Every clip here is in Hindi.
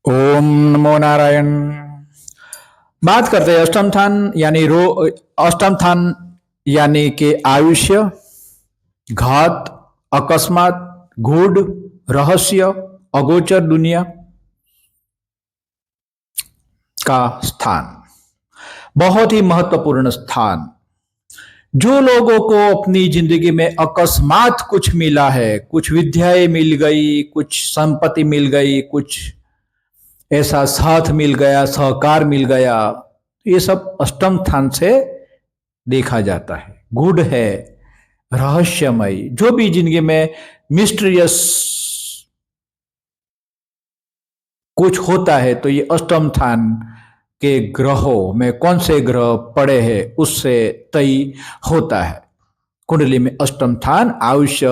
ओम नमो नारायण। बात करते हैं अष्टम स्थान यानी अष्टम स्थान यानी कि आयुष्य, घात, अकस्मात, गूढ़, रहस्य, अगोचर दुनिया का स्थान। बहुत ही महत्वपूर्ण स्थान। जो लोगों को अपनी जिंदगी में अकस्मात कुछ मिला है, कुछ विद्याएं मिल गई, कुछ संपत्ति मिल गई, कुछ ऐसा साथ मिल गया, सहकार मिल गया, ये सब अष्टम स्थान से देखा जाता है। गूढ़ है, रहस्यमय, जो भी जिंदगी में मिस्टीरियस कुछ होता है तो ये अष्टम स्थान के ग्रहों में कौन से ग्रह पड़े हैं उससे तय होता है। कुंडली में अष्टम स्थान आयुष्य,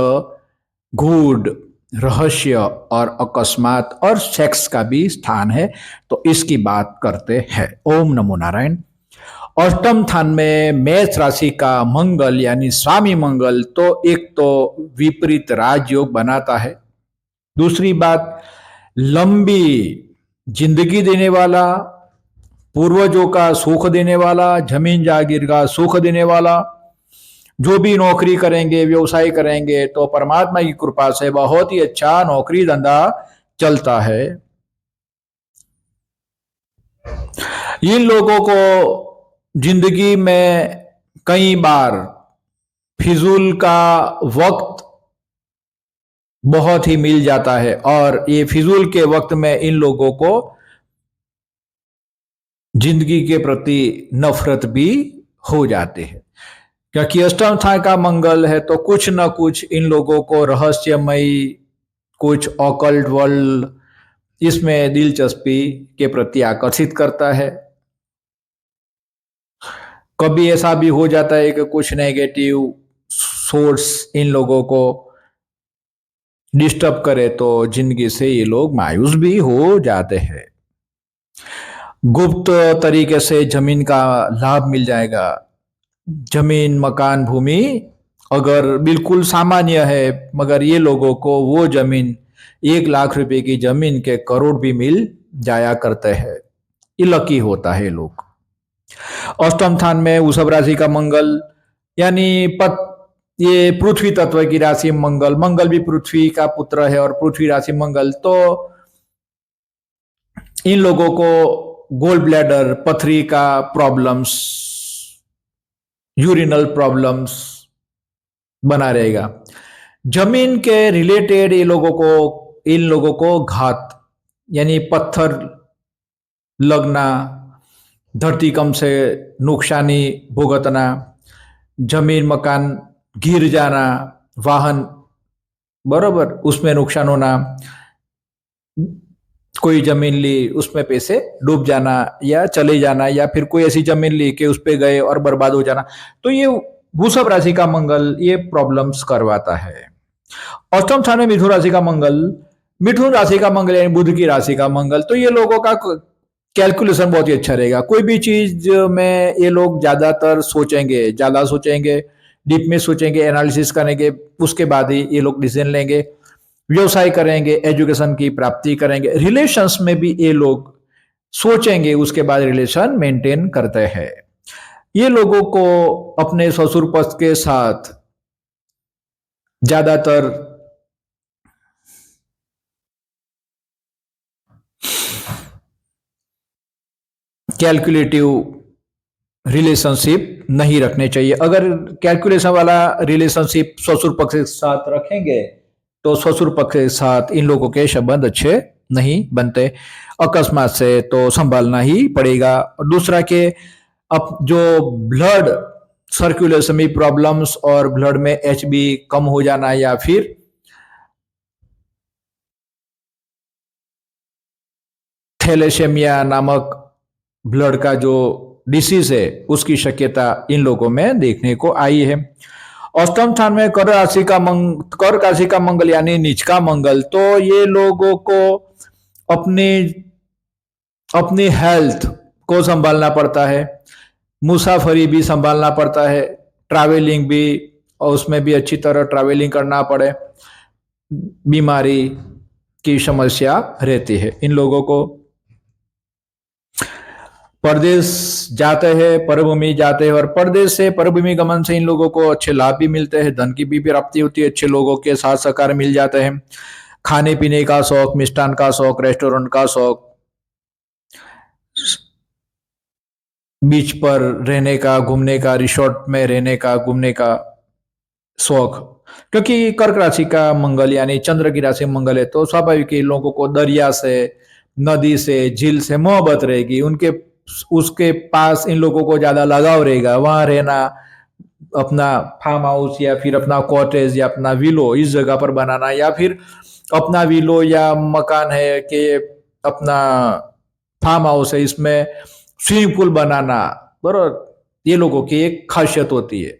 गूढ़, रहस्य और अकस्मात और सेक्स का भी स्थान है, तो इसकी बात करते हैं। ओम नमो नारायण। अष्टम स्थान में मेष राशि का मंगल यानी स्वामी मंगल तो एक तो विपरीत राजयोग बनाता है, दूसरी बात लंबी जिंदगी देने वाला, पूर्वजों का सुख देने वाला, जमीन जागीर का सुख देने वाला, जो भी नौकरी करेंगे, व्यवसाय करेंगे तो परमात्मा की कृपा से बहुत ही अच्छा नौकरी धंधा चलता है। इन लोगों को जिंदगी में कई बार फिजूल का वक्त बहुत ही मिल जाता है और ये फिजूल के वक्त में इन लोगों को जिंदगी के प्रति नफरत भी हो जाते हैं, क्योंकि अष्टम स्थान का मंगल है तो कुछ न कुछ इन लोगों को रहस्यमय, कुछ ऑकल्ट वर्ल्ड, इसमें दिलचस्पी के प्रति आकर्षित करता है। कभी ऐसा भी हो जाता है कि कुछ नेगेटिव सोर्स इन लोगों को डिस्टर्ब करे तो जिंदगी से ये लोग मायूस भी हो जाते हैं। गुप्त तरीके से जमीन का लाभ मिल जाएगा। जमीन, मकान, भूमि अगर बिल्कुल सामान्य है, मगर ये लोगों को वो जमीन 1 लाख रुपए की जमीन के करोड़ भी मिल जाया करते हैं। ये लकी होता है लोग। अष्टम स्थान में वृषभ राशि का मंगल यानी ये पृथ्वी तत्व की राशि मंगल, मंगल भी पृथ्वी का पुत्र है और पृथ्वी राशि मंगल, तो इन लोगों को गोल ब्लैडर, पथरी का प्रॉब्लम्स, यूरिनल प्रॉब्लम्स बना रहेगा। जमीन के रिलेटेड इन लोगों को घात यानी पत्थर लगना, धरतीकंप से नुकसानी भुगतना, जमीन मकान गिर जाना, वाहन बराबर उसमें नुकसान होना, कोई जमीन ली उसमें पैसे डूब जाना या चले जाना, या फिर कोई ऐसी जमीन ली कि उस पे गए और बर्बाद हो जाना, तो ये वृषभ राशि का मंगल ये प्रॉब्लम्स करवाता है। अष्टम स्थान में मिथुन राशि का मंगल, मिथुन राशि का मंगल यानी बुध की राशि का मंगल, तो ये लोगों का कैलकुलेशन बहुत ही अच्छा रहेगा। कोई भी चीज में ये लोग ज्यादा सोचेंगे, डीप में सोचेंगे, एनालिसिस करेंगे, उसके बाद ही ये लोग डिसीजन लेंगे। व्यवसाय करेंगे, एजुकेशन की प्राप्ति करेंगे, रिलेशंस में भी ये लोग सोचेंगे, उसके बाद रिलेशन मेंटेन करते हैं। ये लोगों को अपने ससुर पक्ष के साथ ज्यादातर कैलकुलेटिव रिलेशनशिप नहीं रखने चाहिए। अगर कैलकुलेशन वाला रिलेशनशिप ससुर पक्ष के साथ रखेंगे तो ससुर पक्ष के साथ इन लोगों के संबंध अच्छे नहीं बनते। अकस्मात से तो संभालना ही पड़ेगा। और दूसरा के अब जो ब्लड सर्कुलेशन में प्रॉब्लम्स और ब्लड में एचबी कम हो जाना, या फिर थैलेसेमिया नामक ब्लड का जो डिसीज है उसकी शक्यता इन लोगों में देखने को आई है। अष्टम स्थान में कर राशि का मंगल यानी नीच का मंगल, तो ये लोगों को अपनी हेल्थ को संभालना पड़ता है, मुसाफरी भी संभालना पड़ता है, ट्रैवलिंग भी, और उसमें भी अच्छी तरह ट्रैवलिंग करना पड़े, बीमारी की समस्या रहती है इन लोगों को। परदेश जाते हैं, परभूमि जाते हैं, और परदेश से परभूमि गमन से इन लोगों को अच्छे लाभ भी मिलते हैं, धन की भी प्राप्ति होती है, अच्छे लोगों के साथ सहकार मिल जाते हैं, खाने पीने का शौक, मिष्ठान का शौक, रेस्टोरेंट का शौक, बीच पर रहने का, घूमने का, रिसोर्ट में रहने का, घूमने का शौक। क्योंकि कर्क राशि का मंगल यानी चंद्र की राशि मंगल है, तो स्वाभाविक ही लोगों को दरिया से, नदी से, झील से मोहब्बत रहेगी, उनके उसके पास इन लोगों को ज्यादा लगाव रहेगा, वहां रहना, अपना फार्म हाउस या फिर अपना कॉटेज या अपना विलो इस जगह पर बनाना, या फिर अपना विलो या मकान है कि अपना फार्म हाउस है, इसमें स्विमिंग पूल बनाना, बरोबर, ये लोगों की एक खासियत होती है।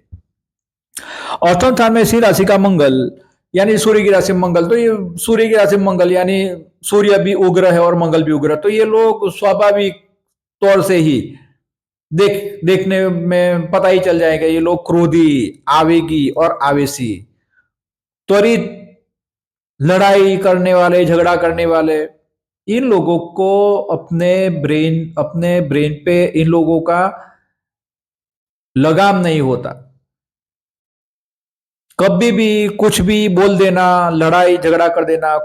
अष्टम स्थान में इसी राशि का मंगल यानी सूर्य की राशि में मंगल, तो ये सूर्य की राशि में मंगल यानी सूर्य भी उग्र है और मंगल भी उग्र है, तो ये लोग स्वाभाविक तौर से ही देखने में पता ही चल जाएगा, ये लोग क्रोधी, आवेगी और आवेशी, त्वरित लड़ाई करने वाले, झगड़ा करने वाले, इन लोगों को अपने ब्रेन पे इन लोगों का लगाम नहीं होता, कभी भी कुछ भी बोल देना, लड़ाई झगड़ा कर देना,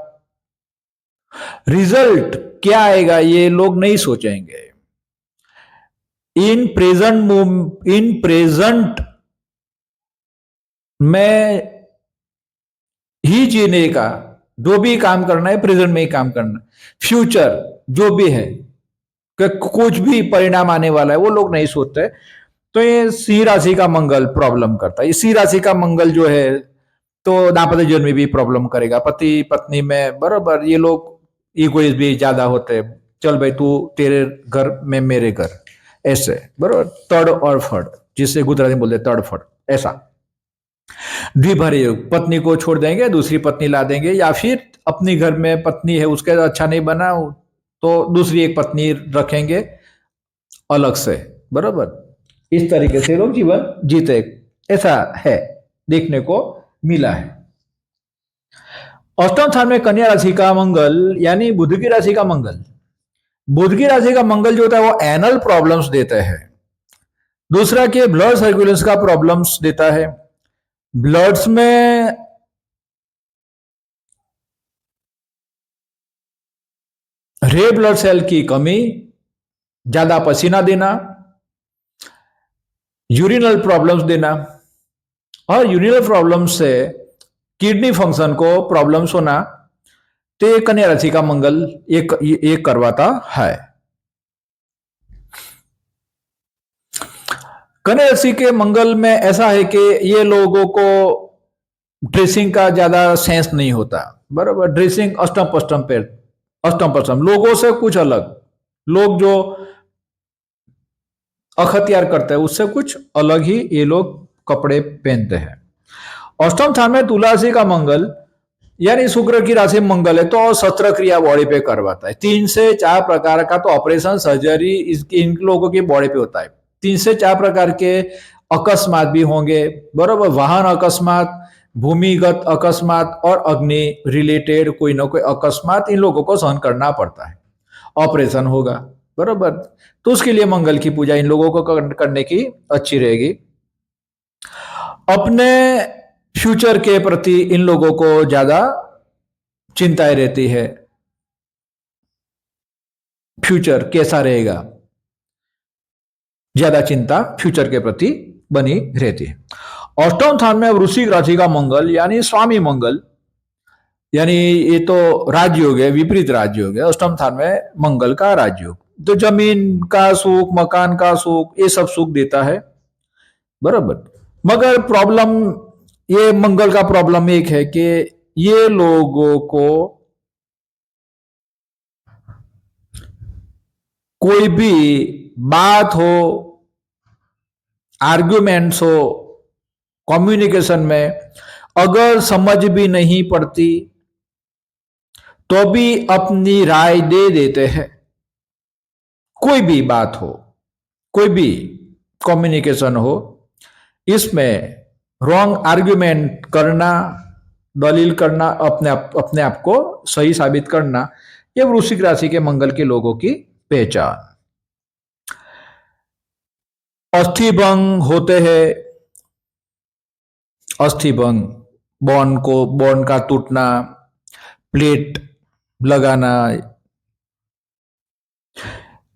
रिजल्ट क्या आएगा ये लोग नहीं सोचेंगे। इन प्रेजेंट में ही जीने का, जो भी काम करना है प्रेजेंट में ही काम करना, फ्यूचर जो भी है कि कुछ भी परिणाम आने वाला है वो लोग नहीं सोचते। तो ये सिंह राशि का मंगल प्रॉब्लम करता है। इसी राशि का मंगल जो है तो दाम्पत्य जीवन में भी प्रॉब्लम करेगा, पति पत्नी में, बराबर, ये लोग इगोइस्ट भी ज्यादा होते हैं, चल भाई तू तेरे घर में मेरे घर, ऐसे, बराबर, तड़ और फड़, जिससे गुजराती में बोलते तड़ फड़, ऐसा द्विभर योग, पत्नी को छोड़ देंगे, दूसरी पत्नी ला देंगे, या फिर अपनी घर में पत्नी है उसके अच्छा नहीं बना तो दूसरी एक पत्नी रखेंगे अलग से, बराबर, इस तरीके से लोग जीवन जीते, ऐसा है, देखने को मिला है। अष्टम स्थान में कन्या राशि का मंगल यानी बुध की राशि का मंगल, बुध की राशि का मंगल जो होता है वो एनल प्रॉब्लम्स देता है, दूसरा कि ब्लड सर्कुलेशन का प्रॉब्लम्स देता है, ब्लड्स में रेड ब्लड सेल की कमी, ज्यादा पसीना देना, यूरिनल प्रॉब्लम्स देना, और यूरिनल प्रॉब्लम्स से किडनी फंक्शन को प्रॉब्लम्स होना, तो कन्या राशि का मंगल एक करवाता है। कन्या राशि के मंगल में ऐसा है कि ये लोगों को ड्रेसिंग का ज्यादा सेंस नहीं होता, बराबर, ड्रेसिंग अष्टम पष्टम पे, अष्टम पष्टम लोगों से कुछ अलग, लोग जो अखत्यार करते हैं उससे कुछ अलग ही ये लोग कपड़े पहनते हैं। अष्टम स्थान में तुला राशि का मंगल यानी शुक्र की राशि मंगल है, तो शस्त्र क्रिया बॉडी पे करवाता है, 3 से 4 प्रकार का तो ऑपरेशन सर्जरी इन लोगों की बॉडी पे होता है, 3 से 4 प्रकार के अकस्मात भी होंगे, बराबर, वाहन अकस्मात, भूमिगत अकस्मात और अग्नि रिलेटेड कोई ना कोई अकस्मात इन लोगों को सहन करना पड़ता है, ऑपरेशन होगा, बराबर, तो उसके लिए मंगल की पूजा इन लोगों को करने की अच्छी रहेगी। अपने फ्यूचर के प्रति इन लोगों को ज्यादा चिंताएं रहती है, फ्यूचर कैसा रहेगा, ज्यादा चिंता फ्यूचर के प्रति बनी रहती है। अष्टम स्थान में वृश्चिक राशि का मंगल यानी स्वामी मंगल, यानी ये तो राजयोग है, विपरीत राजयोग है, अष्टम स्थान में मंगल का राजयोग, तो जमीन का सुख, मकान का सुख, ये सब सुख देता है, बराबर, मगर प्रॉब्लम, ये मंगल का प्रॉब्लम एक है कि ये लोगों को कोई भी बात हो, आर्ग्यूमेंट्स हो, कम्युनिकेशन में अगर समझ भी नहीं पड़ती तो भी अपनी राय दे देते हैं, कोई भी बात हो, कोई भी कम्युनिकेशन हो, इसमें रॉन्ग आर्ग्यूमेंट करना, दलील करना, अपने आप को सही साबित करना, यह वृश्चिक राशि के मंगल के लोगों की पहचान। अस्थिभंग होते हैं, अस्थिभंग, बोन का टूटना, प्लेट लगाना,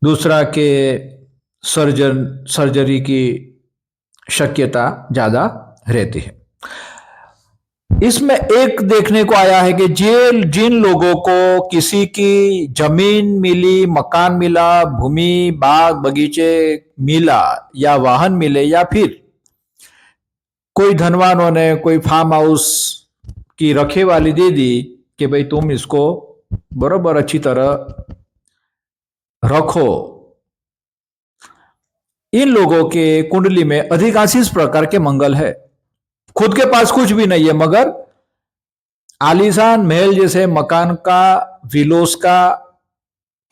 दूसरा के सर्जरी की शक्यता ज्यादा रहती है। इसमें एक देखने को आया है कि जिन लोगों को किसी की जमीन मिली, मकान मिला, भूमि, बाग बगीचे मिला, या वाहन मिले, या फिर कोई धनवानों ने कोई फार्म हाउस की रखेवाली दे दी कि भाई तुम इसको बराबर अच्छी तरह रखो, इन लोगों के कुंडली में अधिकांश इस प्रकार के मंगल है। खुद के पास कुछ भी नहीं है, मगर आलीशान महल जैसे मकान का, विलोस का,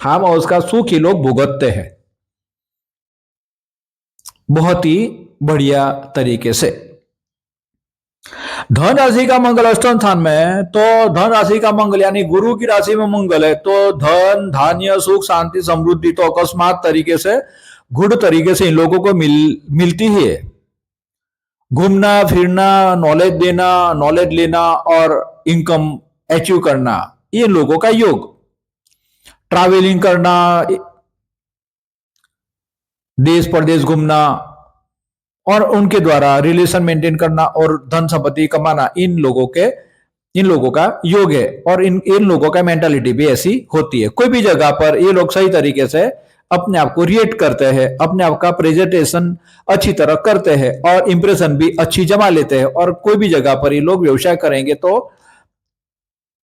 फार्म हाउस का सुख ही लोग भुगतते हैं बहुत ही बढ़िया तरीके से। धन राशि का मंगल अष्टम स्थान में है, तो धन राशि का मंगल यानी गुरु की राशि में मंगल है, तो धन, धान्य, सुख, शांति, समृद्धि तो अकस्मात तरीके से, गुड़ तरीके से इन लोगों को मिलती ही है। घूमना फिरना, नॉलेज देना, नॉलेज लेना और इनकम अचीव करना, ये लोगों का योग। ट्रैवलिंग करना, देश प्रदेश घूमना और उनके द्वारा रिलेशन मेंटेन करना और धन संपत्ति कमाना, इन लोगों का योग है। और इन लोगों का मेंटालिटी भी ऐसी होती है। कोई भी जगह पर ये लोग सही तरीके से अपने आप को रिएक्ट करते हैं, अपने आप का प्रेजेंटेशन अच्छी तरह करते हैं और इंप्रेशन भी अच्छी जमा लेते हैं। और कोई भी जगह पर ये लोग व्यवसाय करेंगे तो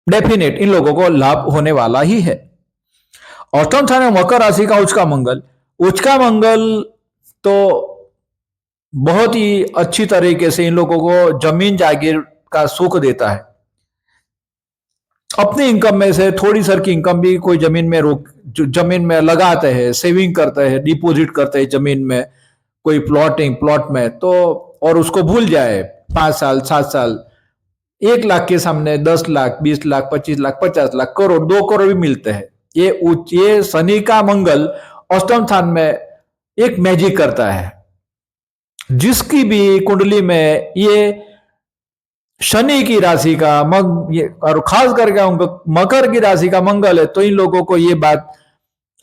डेफिनेट इन लोगों को लाभ होने वाला ही है। अष्टम स्थान में मकर राशि का उच्च का मंगल तो बहुत ही अच्छी तरीके से इन लोगों को जमीन जागीर का सुख देता है। अपनी इनकम में से थोड़ी सर की इनकम भी कोई जमीन में लगाते हैं, सेविंग करते हैं, डिपॉजिट करते हैं जमीन में, कोई प्लॉट में, तो और उसको भूल जाए 5 साल 7 साल, 1 लाख के सामने 10 लाख 20 लाख 25 लाख 50 लाख करोड़ 2 करोड़ भी मिलते हैं। ये शनि का मंगल अष्टम स्थान में एक मैजिक करता है। जिसकी भी कुंडली में ये शनि की राशि का और खास करके मकर की राशि का मंगल है, तो इन लोगों को ये बात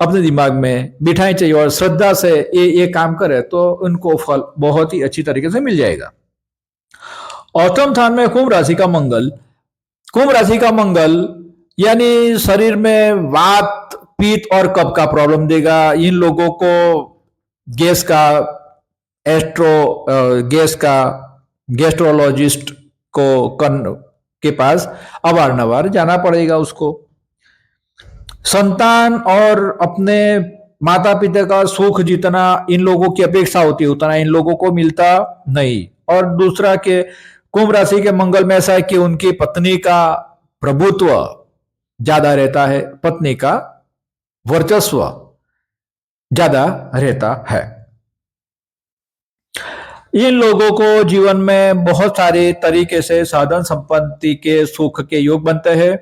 अपने दिमाग में बिठानी चाहिए और श्रद्धा से ये काम करे तो उनको फल बहुत ही अच्छी तरीके से मिल जाएगा। अष्टम स्थान में कुंभ राशि का मंगल यानी शरीर में वात, पित्त और कफ का प्रॉब्लम देगा। इन लोगों को गैस्ट्रोलॉजिस्ट के पास अवारनवार जाना पड़ेगा उसको। संतान और अपने माता पिता का सुख जितना इन लोगों की अपेक्षा होती है उतना इन लोगों को मिलता नहीं। और दूसरा के कुंभ राशि के मंगल में ऐसा है कि उनकी पत्नी का प्रभुत्व ज्यादा रहता है, पत्नी का वर्चस्व ज्यादा रहता है। इन लोगों को जीवन में बहुत सारे तरीके से साधन संपत्ति के सुख के योग बनते हैं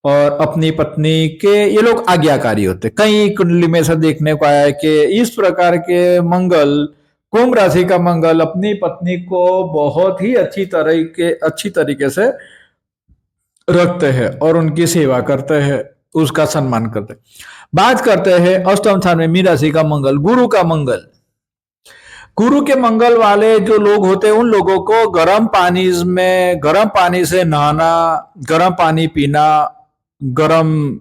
और अपनी पत्नी के ये लोग आज्ञाकारी होते। कई कुंडली में ऐसा देखने को आया है कि इस प्रकार के मंगल, कुंभ राशि का मंगल अपनी पत्नी को बहुत ही अच्छी तरीके से रखते हैं और उनकी सेवा करते हैं, उसका सम्मान करते हैं। बात करते हैं अष्टम स्थान में मीन राशि का मंगल, गुरु के मंगल वाले जो लोग होते हैं उन लोगों को गर्म पानी से नहाना, गर्म पानी पीना, गर्म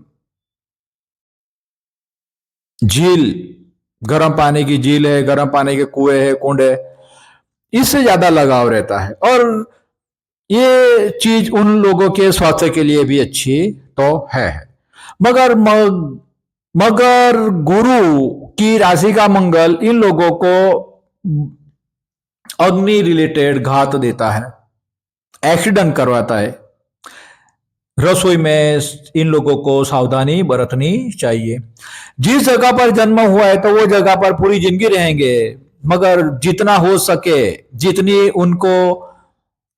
पानी की झील है, गर्म पानी के कुएं है, कुंड है, इससे ज्यादा लगाव रहता है। और ये चीज उन लोगों के स्वास्थ्य के लिए भी अच्छी तो है। मगर गुरु की राशि का मंगल इन लोगों को अग्नि रिलेटेड घात देता है, एक्सीडेंट करवाता है। रसोई में इन लोगों को सावधानी बरतनी चाहिए। जिस जगह पर जन्म हुआ है तो वो जगह पर पूरी जिंदगी रहेंगे, मगर जितना हो सके, जितनी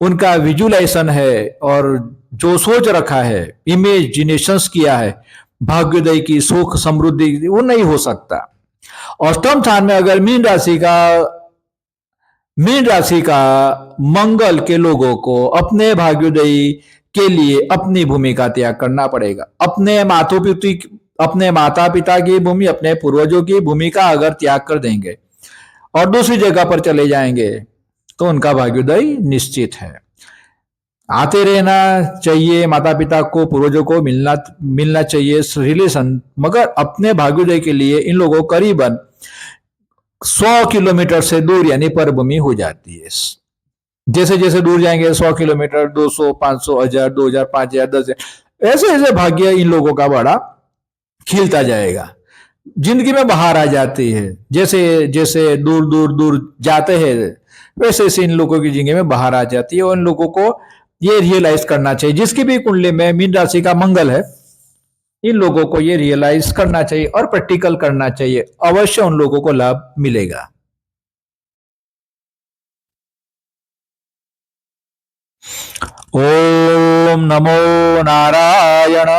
उनका विजुअलाइजेशन है और जो सोच रखा है, इमेजिनेशंस किया है भाग्योदय की, सुख समृद्धि, वो नहीं हो सकता। अष्टम स्थान में अगर मीन राशि का मंगल के लोगों को अपने भाग्योदयी के लिए अपनी भूमि का त्याग करना पड़ेगा। अपने माता पिता की भूमि, अपने पूर्वजों की भूमि का अगर त्याग कर देंगे और दूसरी जगह पर चले जाएंगे तो उनका भाग्योदय निश्चित है। आते रहना चाहिए, माता पिता को पूर्वजों को मिलना मिलना चाहिए रिलेशन, मगर अपने भाग्योदय के लिए इन लोगों को करीबन 100 किलोमीटर से दूर यानी परभूमि हो जाती है। जैसे जैसे दूर जाएंगे 100 किलोमीटर, 200, 500, 1000, 2000, 5000, 10,000, ऐसे ऐसे भाग्य इन लोगों का बड़ा खिलता जाएगा। जिंदगी में बाहर आ जाती है। जैसे जैसे दूर दूर दूर जाते हैं वैसे वैसे इन लोगों की जिंदगी में बाहर आ जाती है। और इन लोगों को ये रियलाइज करना चाहिए, जिसकी भी कुंडली में मीन राशि का मंगल है, इन लोगों को ये रियलाइज करना चाहिए और प्रैक्टिकल करना चाहिए। अवश्य उन लोगों को लाभ मिलेगा। ओम नमो नारायण।